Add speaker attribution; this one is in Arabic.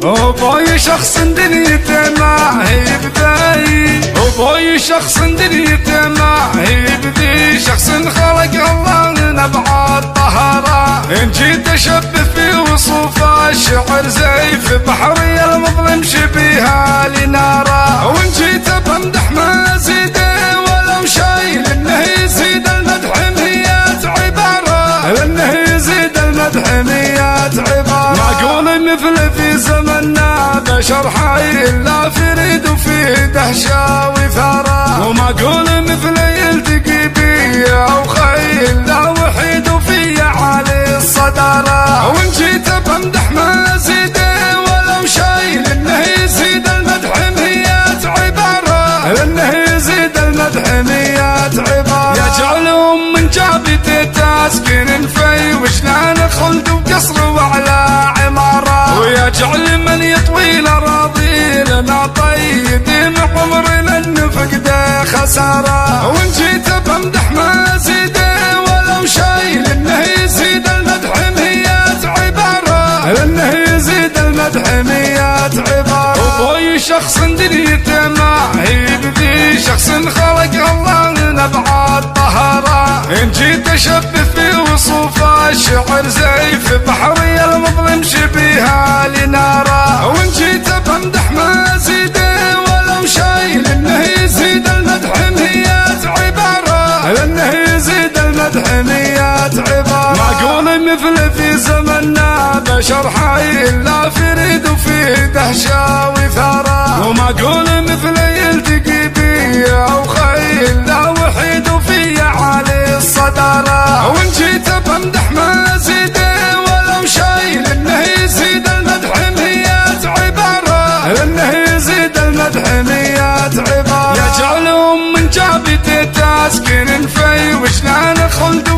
Speaker 1: وبوي شخص دنيته ما هي بداي، وبوي شخص دنيته ما هي بدي، شخص خلق الله نبع الطهارة. إن جيت أشبه في وصوف الشعر زيف بحري المظلم شبيها لنارا، وإن جيت بمدح ما زيده ولو شي، لأنه يزيد المدح مئات عبارة، لأنه يزيد المدح مئات عبارة. معقول مثل في زمننا بشر حي إلا فريد وفيه دهشة وثارة، ومعقول مثل يلتقي بي أو خي إلا وحيد وفيه عالي الصدارة. وإن جيت بمدح ما زيده ولو شي، لأنه يزيد المدح مئات عبارة، لأنه يزيد المدح مئات عبارة. يجعلهم من جابته تسكن في وجنان خلد وقصر وعلى عمارة، ويجعل من يطوي الأراضي لنا طيب عمرنا النفقده خسارة. وإن جيت بمدح ما زيده ولو شي، لأنه يزيد المدح مئات عبارة، لأنه يزيد المدح مئات عبارة. وبوي شخص دنيته ما هي بدي، شخص خلق الله نبع الطهارة. إن جيت أشبه في وصوف الشعر زيف بحري المظلم شبيها لنارا، وإن جيت بمدح ما زيده ولو شي، لأنه يزيد المدح مئات عبارة، لأنه يزيد المدح مئات عبارة. معقول مثل في زمننا بشر حي إلا فريد وفيه دهشة وثارة، ومعقول مثل يلتقي بي أو خي إلا وحيد وفيه عالي الصدارة. وإن جيت بمدح ما زيده ولو شي، لأنه يزيد المدح مئات عبارة، لأنه يزيد المدح مئات عبارة. يجعلهم من جابته تسكن في وجنان خلد